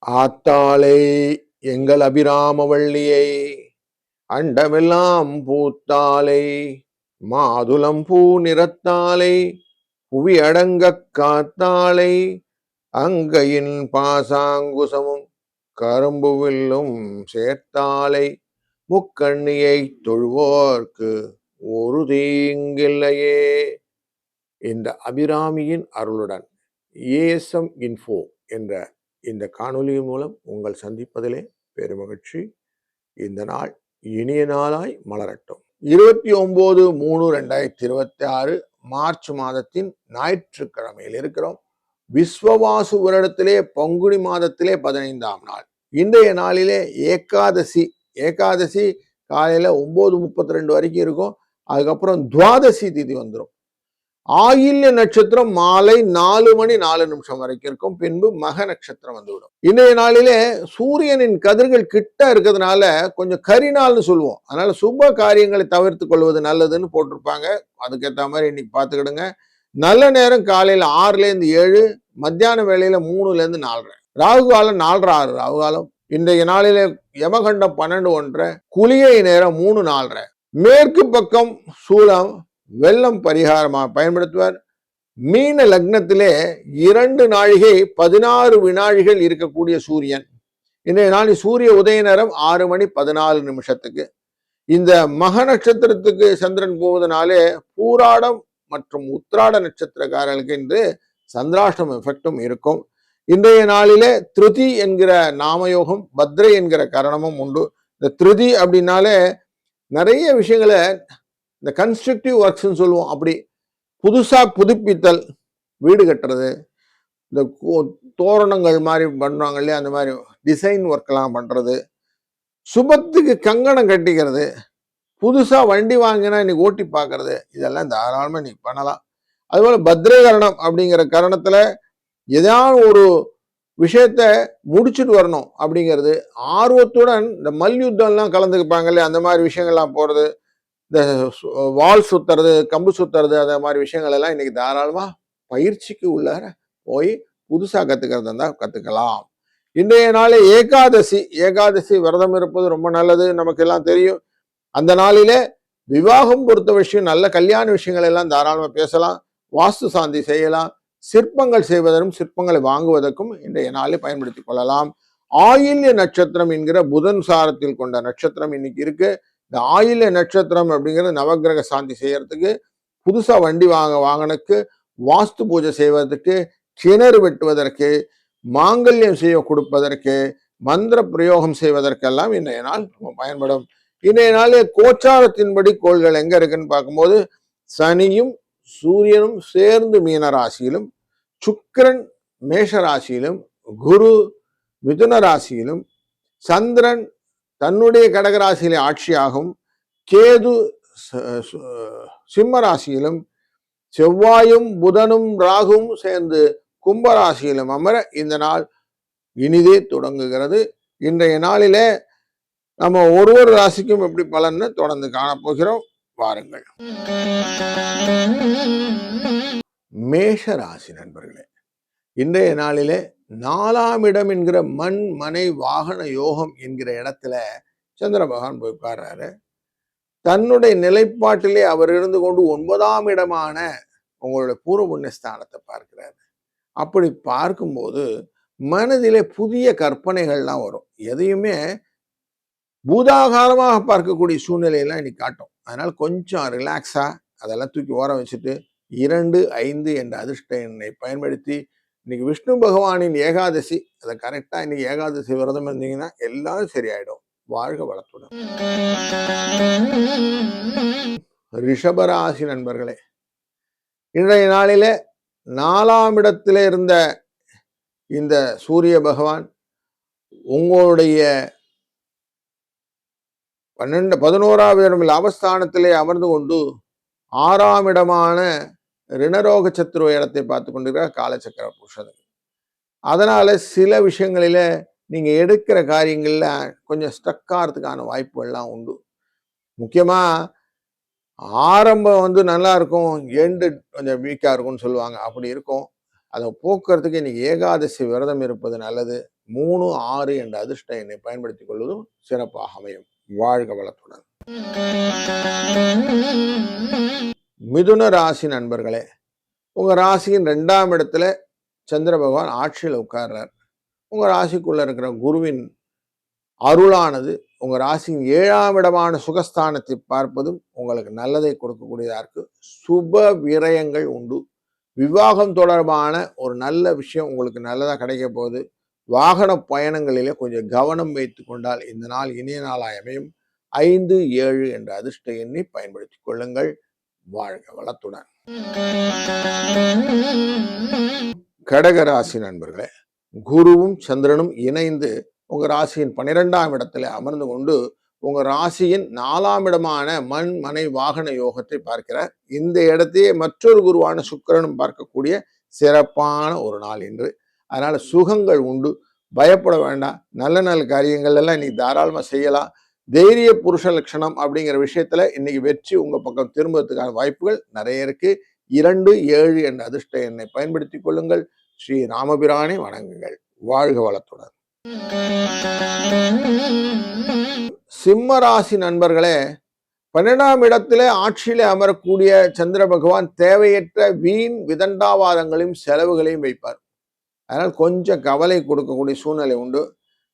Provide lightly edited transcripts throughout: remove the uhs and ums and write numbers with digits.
ஆத்தாளை எங்கள் அபிராமவள்ளியை அண்டமெல்லாம் பூத்தாளை மாதுளம் பூ நிறத்தாளை புவி அடங்கக் காத்தாளை அங்கையின் பாசாங்குசமும் கரும்புவில்லும் சேர்த்தாளை முக்கண்ணியை தொழுவோர்க்கு ஒரு தீங்கில்லையே. இந்த அபிராமியின் அருளுடன் ஏஎஸ்எம் இன்ஃபோ என்ற இந்த காணொலி மூலம் உங்கள் சந்திப்பதிலே பெருமகிழ்ச்சி. இந்த நாள் இனிய நாளாய் மலரட்டும். 29/3/2026 மார்ச் மாதத்தின் ஞாயிற்றுக்கிழமையில் இருக்கிறோம். விஸ்வவாசு வருடத்திலே பங்குனி மாதத்திலே 15ஆம் நாள். இன்றைய நாளிலே ஏகாதசி. ஏகாதசி காலையில 9:32 வரைக்கும் இருக்கும். அதுக்கப்புறம் துவாதசி திதி வந்துடும். ஆயில்ய நட்சத்திரம் மாலை 4:04 வரைக்கும் இருக்கும். பின்பு மக நட்சத்திரம் வந்துவிடும். இன்றைய நாளிலே சூரியனின் கதிர்கள் கிட்ட இருக்கிறதுனால கொஞ்சம் கரிநாள்னு சொல்லுவோம். அதனால சுப காரியங்களை தவிர்த்து கொள்வது நல்லதுன்னு போட்டிருப்பாங்க. அதுக்கேற்ற மாதிரி இன்னைக்கு பார்த்துக்கிடுங்க. நல்ல நேரம் காலையில 6-7, மத்தியான வேளையில 3-4. ராகு காலம் 4:30 ராகு காலம். இன்றைய நாளிலே யமகண்டம் 12:1, குளிகை நேரம் 3-4. மேற்கு பக்கம் சூலம் வெள்ளம் பரிகாரமாக பயன்படுத்துவார். மீன லக்னத்திலே 2 நாழிகை 16 வினாழிகள் இருக்கக்கூடிய சூரியன். இன்றைய நாளில் சூரிய உதய நேரம் 6:14. இந்த மக நட்சத்திரத்துக்கு சந்திரன் போவதனாலே பூராடம் மற்றும் உத்திராட நட்சத்திரக்காரர்களுக்கு இன்று சந்திராஷ்டம எஃபெக்டும் இருக்கும். இன்றைய நாளிலே திருதி என்கிற நாமயோகம், பத்ரை என்கிற கரணமும் உண்டு. இந்த திருதி அப்படின்னாலே நிறைய விஷயங்களை இந்த கன்ஸ்ட்ரக்டிவ் ஒர்க்ஸ்ன்னு சொல்லுவோம். அப்படி புதுசாக புதுப்பித்தல், வீடு கட்டுறது, இந்த தோரணங்கள் மாதிரி பண்ணுவாங்க இல்லையா, அந்த மாதிரி டிசைன் ஒர்க்கெல்லாம் பண்ணுறது, சுபத்துக்கு கங்கணம் கட்டிக்கிறது, புதுசாக வண்டி வாங்கினா இன்னைக்கு ஓட்டி பார்க்கறது, இதெல்லாம் தாராளமாக இன்னைக்கு பண்ணலாம். அதுபோல் பத்ரகரணம் அப்படிங்கிற கரணத்தில் ஏதாவது ஒரு விஷயத்த முடிச்சுட்டு வரணும் அப்படிங்கிறது ஆர்வத்துடன் இந்த மல்யுத்தம்லாம் கலந்துக்குப்பாங்க இல்லையா, அந்த மாதிரி விஷயங்கள்லாம் போகிறது, இந்த வால் சுத்துறது, கம்பு சுத்துறது, அந்த மாதிரி விஷயங்கள் எல்லாம் இன்னைக்கு தாராளமா பயிற்சிக்கு உள்ளார போய் புதுசா கத்துக்கிறதா இருந்தா கத்துக்கலாம். இன்றைய நாளே ஏகாதசி. ஏகாதசி விரதம் இருப்பது ரொம்ப நல்லது, நமக்கு எல்லாம் தெரியும். அந்த நாளிலே விவாகம் பொறுத்த விஷயம், நல்ல கல்யாண விஷயங்கள் எல்லாம் தாராளமா பேசலாம். வாஸ்து சாந்தி செய்யலாம். சிற்பங்கள் செய்வதற்கும் சிற்பங்களை வாங்குவதற்கும் இன்றைய நாளை பயன்படுத்திக் கொள்ளலாம். ஆயில்ய நட்சத்திரம் என்கிற புதன் சாரத்தில் கொண்ட நட்சத்திரம் இன்னைக்கு இருக்கு. இந்த ஆயில்ய நட்சத்திரம் அப்படிங்கிறது நவகிரக சாந்தி செய்யறதுக்கு, புதுசா வண்டி வாங்கினதுக்கு, வாஸ்து பூஜை செய்வதற்கு, கிணறு வெட்டுவதற்கு, மாங்கல்யம் செய்ய கொடுப்பதற்கு, மந்திர பிரயோகம் செய்வதற்கெல்லாம் இன்றைய நாள் பயன்படும். இன்றைய நாளே கோச்சாரத்தின்படி கோள்கள் எங்க இருக்குன்னு பார்க்கும்போது, சனியும் சூரியனும் சேர்ந்து மீன ராசியிலும், சுக்கிரன் மேஷ ராசியிலும், குரு மிதுன ராசியிலும், சந்திரன் தன்னுடைய கடகராசியிலே ஆட்சியாகும், கேது சிம்ம ராசியிலும், செவ்வாயும் புதனும் ராகுவும் சேர்ந்து கும்பராசியிலும் அமர இந்த நாள் இனிதே தொடங்குகிறது. இன்றைய நாளிலே நம்ம ஒரு ராசிக்கும் எப்படி பலன்னு தொடர்ந்து காணப்போகிறோம். வாருங்கள். மேஷ ராசி நண்பர்களே, இன்றைய நாளிலே 4ஆம் இடம் என்கிற மண் மனை வாகன யோகம் என்கிற இடத்துல சந்திர பகவான் போய் உட்கார்றாரு. தன்னுடைய நிலைப்பாட்டிலே அவர் இருந்து கொண்டு 9ஆம் இடமான உங்களுடைய பூர்வ புண்ணியஸ்தானத்தை பார்க்கிறாரு. அப்படி பார்க்கும்போது மனதிலே புதிய கற்பனைகள்லாம் வரும். எதையுமே பூதாகாரமாக பார்க்கக்கூடிய சூழ்நிலையெல்லாம் இன்னைக்கு காட்டும். அதனால கொஞ்சம் ரிலாக்ஸா அதெல்லாம் தூக்கி ஓரம் வச்சுட்டு 2, 5 என்ற அதிர்ஷ்ட எண்ணை பயன்படுத்தி இன்னைக்கு விஷ்ணு பகவானின் ஏகாதசி, அதை கரெக்டா இன்னைக்கு ஏகாதசி விரதம் இருந்தீங்கன்னா எல்லாரும் சரியாயிடும். வாழ்க வளத்துடன். ரிஷபராசி நண்பர்களே, இன்றைய நாளிலே 4ஆம் இடத்திலே இருந்த இந்த சூரிய பகவான் உங்களுடைய 11ஆவது இடம் லாபஸ்தானத்திலே அமர்ந்து கொண்டு 6ஆம் இடமான ரிணரோக சத்ரு இடத்தை பார்த்து கொண்டிருக்கிற காலச்சக்கர புருஷன். அதனால சில விஷயங்களில நீங்க எடுக்கிற காரியங்கள்ல கொஞ்சம் ஸ்டக் ஆகிறதுக்கான வாய்ப்புகள்லாம் உண்டு. முக்கியமா ஆரம்பம் நல்லா இருக்கும், எண்டு கொஞ்சம் வீக்கா இருக்கும்னு சொல்லுவாங்க. அப்படி இருக்கும். அதை போக்குறதுக்கு இன்னைக்கு ஏகாதசி விரதம் இருப்பது நல்லது. 3, 6 என்ற அதிர்ஷ்ட எண்ணை பயன்படுத்திக் கொள்வதும் சிறப்பாக அமையும். வாழ்க வளத்துடன். மிதுன ராசி நண்பர்களே, உங்க ராசியின் 2ஆம் இடத்துல சந்திர பகவான் ஆட்சியில் உட்கார்றார். உங்க ராசிக்குள்ள இருக்கிற குருவின் அருளானது உங்க ராசியின் 7ஆம் இடமான சுகஸ்தானத்தை பார்ப்பதும் உங்களுக்கு நல்லதை கொடுக்கக்கூடியதா இருக்கு. சுப விரயங்கள் உண்டு. விவாகம் தொடர்பான ஒரு நல்ல விஷயம் உங்களுக்கு நல்லதா கிடைக்க போகுது. வாகன பயணங்களிலே கொஞ்சம் கவனம் வைத்து கொண்டால் இந்த நாள் இனிய நாளாய் அமையும். 5, 7 என்ற அதிர்ஷ்ட எண்ணை பயன்படுத்திக் கொள்ளுங்கள். வாழ்க வளத்துடன். கடகராசி நண்பர்களே, குருவும் சந்திரனும் இணைந்து உங்க ராசியின் 12ஆம் இடத்துல அமர்ந்து கொண்டு உங்க ராசியின் 4ஆம் இடமான மண் மனை வாகன யோகத்தை பார்க்கிறார். இந்த இடத்தையே மற்றொரு குருவான சுக்கிரனும் பார்க்கக்கூடிய சிறப்பான ஒரு நாள் என்று. அதனால சுகங்கள் உண்டு. பயப்பட வேண்டாம். நல்ல நல்ல காரியங்கள் எல்லாம் இன்னைக்கு தாராளமா செய்யலாம். தைரிய புருஷ லட்சணம் அப்படிங்கிற விஷயத்துல இன்னைக்கு வெற்றி உங்க பக்கம் திரும்புறதுக்கான வாய்ப்புகள் நிறைய இருக்கு. 2, 7 என்ற அதிர்ஷ்ட எண்ணை பயன்படுத்திக் கொள்ளுங்கள். ஸ்ரீ ராமபிரானை வணங்குங்கள். வாழ்க வளத்துடன். சிம்ம ராசி நண்பர்களே, 12ஆம் இடத்திலே ஆட்சியிலே அமரக்கூடிய சந்திர பகவான் தேவையற்ற வீண் விதண்டாவாதங்களையும் செலவுகளையும் வைப்பார். அதனால் கொஞ்சம் கவலை கொடுக்கக்கூடிய சூழ்நிலை உண்டு.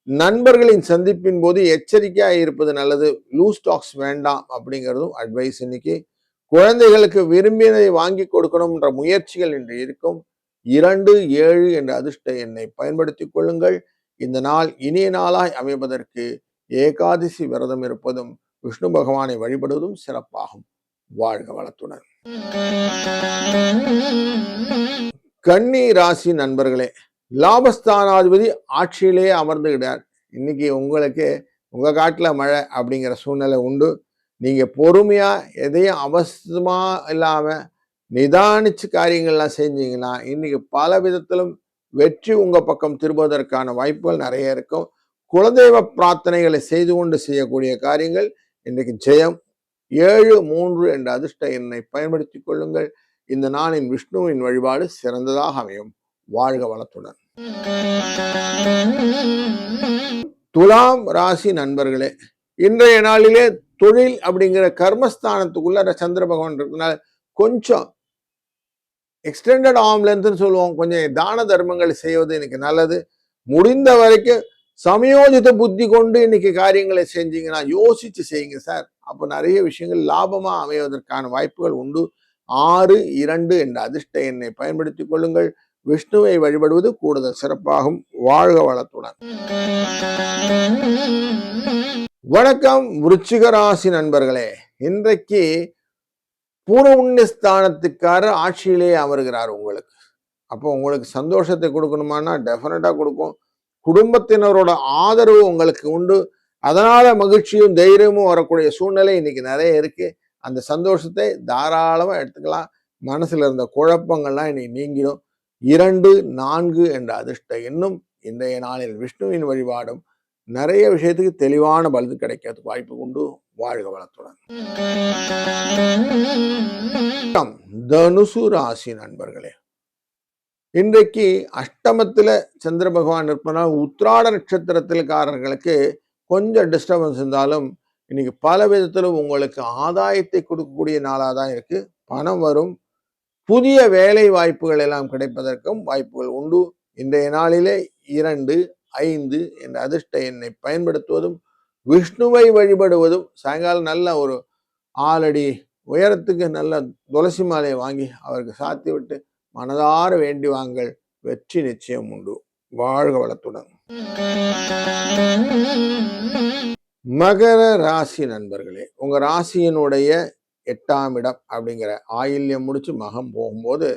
நண்பர்களின் சந்திப்பின் போது எச்சரிக்கையாக இருப்பது நல்லது. லூஸ் டாக்ஸ் வேண்டாம் அப்படிங்கிறதும் அட்வைஸ் இன்னைக்கு. குழந்தைகளுக்கு விரும்பியதை வாங்கி கொடுக்கணும்ன்ற முயற்சிகள் இன்று இருக்கும். 2, 7 என்ற அதிர்ஷ்ட எண்ணை பயன்படுத்திக் கொள்ளுங்கள். இந்த நாள் இனிய நாளாய் அமைவதற்கு ஏகாதசி விரதம் இருப்பதும் விஷ்ணு பகவானை வழிபடுவதும் சிறப்பாகும். வாழ்க வளத்துடன். கன்னி ராசி நண்பர்களே, லாபஸ்தானாதிபதி ஆட்சியிலேயே அமர்ந்துகிறார். இன்னைக்கு உங்களுக்கு உங்க காட்டுல மழை அப்படிங்கிற சூழ்நிலை உண்டு. நீங்க பொறுமையா எதையும் அவசரமா இல்லாம நிதானிச்சு காரியங்கள்லாம் செஞ்சீங்கன்னா இன்னைக்கு பல விதத்திலும் வெற்றி உங்க பக்கம் திரும்புவதற்கான வாய்ப்புகள் நிறைய இருக்கும். குலதெய்வ பிரார்த்தனைகளை செய்து கொண்டு செய்யக்கூடிய காரியங்கள் இன்றைக்கு ஜெயம். 7, 3 என்ற அதிர்ஷ்ட எண்ணை பயன்படுத்திக் கொள்ளுங்கள். இந்த நாளின் விஷ்ணுவின் வழிபாடு சிறந்ததாக அமையும். வாழ்க வளத்துடன். துலாம் ராசி நண்பர்களே, இன்றைய நாளிலே தொழில் அப்படிங்கிற கர்மஸ்தானத்துக்குள்ள சந்திர பகவான் இருக்கிறதுனால கொஞ்சம் எக்ஸ்டெண்டட் ஆர்ம் லென்த்னு சொல்லுவோம். கொஞ்சம் தான தர்மங்கள் செய்வது இன்னைக்கு நல்லது. முடிந்த வரைக்கும் சமயோஜித புத்தி கொண்டு இன்னைக்கு காரியங்களை செஞ்சீங்கன்னா யோசிச்சு செய்யுங்க சார். அப்போ நிறைய விஷயங்கள் லாபமா அமைவதற்கான வாய்ப்புகள் உண்டு. 6, 2 என்ற அதிர்ஷ்ட எண்ணை பயன்படுத்திக் கொள்ளுங்கள். விஷ்ணுவை வழிபடுவது கூடுதல் சிறப்பாகும். வாழ்க வளத்துடன். வணக்கம் விருச்சிக ராசி நண்பர்களே, இன்றைக்கு பூர்வ புண்ணிய ஸ்தானத்துக்காரர் ஆட்சியிலேயே அமர்கிறார் உங்களுக்கு. அப்போ உங்களுக்கு சந்தோஷத்தை கொடுக்கணுமானா டெஃபினட்டா கொடுக்கும். குடும்பத்தினரோட ஆதரவு உங்களுக்கு உண்டு. அதனால மகிழ்ச்சியும் தைரியமும் வரக்கூடிய சூழ்நிலை இன்னைக்கு நிறைய இருக்கு. அந்த சந்தோஷத்தை தாராளமா எடுத்துக்கலாம். மனசுல இருந்த குழப்பங்கள்லாம் இன்னைக்கு நீங்கிடும். 2, 4 என்ற அதிர்ஷ்ட எண்ணும் இன்றைய நாளில் விஷ்ணுவின் வழிபாடும் நிறைய விஷயத்துக்கு தெளிவான பலது கிடைக்கிறதுக்கு வாய்ப்பு உண்டு. வாழ்க வளத்துடன். தனுசு ராசி நண்பர்களே, இன்றைக்கு அஷ்டமத்துல சந்திர பகவான் இருப்பதனால் உத்திராட நட்சத்திரத்தில்காரர்களுக்கு கொஞ்சம் டிஸ்டர்பன்ஸ் இருந்தாலும் இன்னைக்கு பல விதத்திலும் உங்களுக்கு ஆதாயத்தை கொடுக்கக்கூடிய நாளாக தான் இருக்கு. பணம் வரும். புதிய வேலை வாய்ப்புகள் எல்லாம் கிடைப்பதற்கும் வாய்ப்புகள் உண்டு. இன்றைய நாளிலே 2, 5 என்ற அதிர்ஷ்ட எண்ணை பயன்படுத்துவதும் விஷ்ணுவை வழிபடுவதும், சாயங்காலம் நல்ல ஒரு 4 அடி உயரத்துக்கு நல்ல துளசி மாலையை வாங்கி அவருக்கு சாத்தி விட்டு மனதார வேண்டி வாங்கள். வெற்றி நிச்சயம் உண்டு. வாழ்க வளத்துடன். மகர ராசி நண்பர்களே, உங்க ராசியினுடைய 8ஆம் இடம் அப்படிங்கிற ஆயில்யம் முடிச்சு மகம் போகும்போது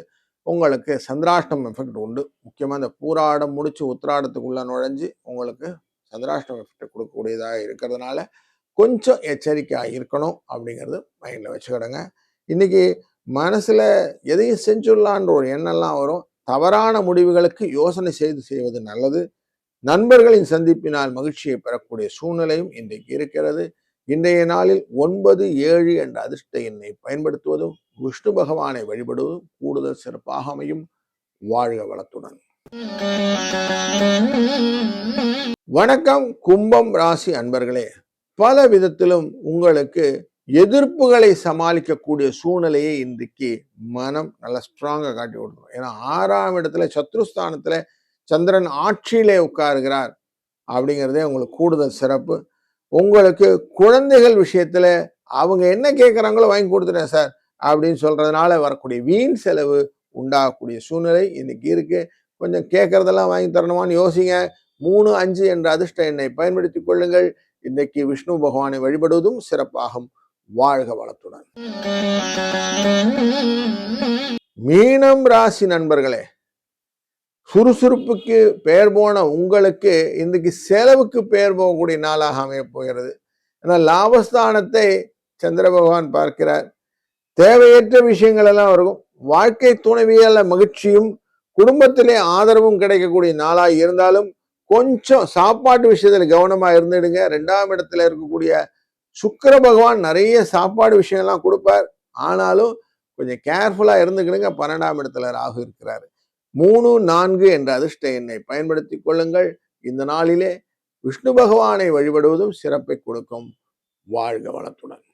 உங்களுக்கு சந்திராஷ்டம் எஃபெக்ட் உண்டு. முக்கியமா இந்த பூராடம் முடிச்சு உத்திராடத்துக்குள்ள நுழைஞ்சு உங்களுக்கு சந்திராஷ்டம் எஃபெக்ட் கொடுக்கக்கூடியதாக இருக்கிறதுனால கொஞ்சம் எச்சரிக்கையாக இருக்கணும் அப்படிங்கிறது மைண்டில் வச்சுக்கிடுங்க. இன்னைக்கு மனசுல எதையும் செஞ்சுடலான்ற ஒரு எண்ணம்லாம் வரும். தவறான முடிவுகளுக்கு யோசனை செய்வது நல்லது. நண்பர்களின் சந்திப்பினால் மகிழ்ச்சியை பெறக்கூடிய சூழ்நிலையும் இன்றைக்கு இருக்கிறது. இன்றைய நாளில் 9, 7 என்ற அதிர்ஷ்ட எண்ணை பயன்படுத்துவதும் விஷ்ணு பகவானை வழிபடுவதும் கூடுதல் சிறப்பாக அமையும். வாழ்க வளத்துடன். வணக்கம் கும்பம் ராசி அன்பர்களே. பல விதத்திலும் உங்களுக்கு எதிர்ப்புகளை சமாளிக்கக்கூடிய சூழ்நிலையை இன்றைக்கு மனம் நல்லா ஸ்ட்ராங்கா காட்டி கொடுக்கும். ஏன்னா 6ஆம் இடத்துல சத்ருஸ்தானத்துல சந்திரன் ஆட்சியிலே உட்காருகிறார் அப்படிங்கிறதே உங்களுக்கு கூடுதல் சிறப்பு. உங்களுக்கு குழந்தைகள் விஷயத்துல அவங்க என்ன கேட்குறாங்களோ வாங்கி கொடுத்துட்டேன் சார் அப்படின்னு சொல்றதுனால வரக்கூடிய வீண் செலவு உண்டாகக்கூடிய சூழ்நிலை இன்னைக்கு இருக்கு. கொஞ்சம் கேட்கறதெல்லாம் வாங்கி தரணுமான்னு யோசிங்க. 3, 5 என்ற அதிர்ஷ்ட எண்ணை பயன்படுத்திக் கொள்ளுங்கள். இன்னைக்கு விஷ்ணு பகவானை வழிபடுவதும் சிறப்பாகும். வாழ்க வளத்துடன். மீனம் ராசி நண்பர்களே, சுறுசுறுப்புக்கு பெயர் போன உங்களுக்கு இன்றைக்கு செலவுக்கு பெயர் போகக்கூடிய நாளாக அமைய போகிறது. ஏன்னா லாபஸ்தானத்தை சந்திர பகவான் பார்க்கிறார். தேவையற்ற விஷயங்கள் எல்லாம் இருக்கும். வாழ்க்கை துணைவியால மகிழ்ச்சியும் குடும்பத்திலே ஆதரவும் கிடைக்கக்கூடிய நாளாக இருந்தாலும் கொஞ்சம் சாப்பாட்டு விஷயத்துல கவனமா இருந்துடுங்க. 2ஆம் இடத்துல இருக்கக்கூடிய சுக்கிர பகவான் நிறைய சாப்பாடு விஷயம்லாம் கொடுப்பார். ஆனாலும் கொஞ்சம் கேர்ஃபுல்லா இருந்துக்கிடுங்க. 12ஆம் இடத்துல ராகு இருக்கிறாரு. 3, 4 என்ற அதிர்ஷ்ட எண்ணை பயன்படுத்திக் கொள்ளுங்கள். இந்த நாளிலே விஷ்ணு பகவானை வழிபடுவதும் சிறப்பை கொடுக்கும். வாழ்க வளத்துடன்.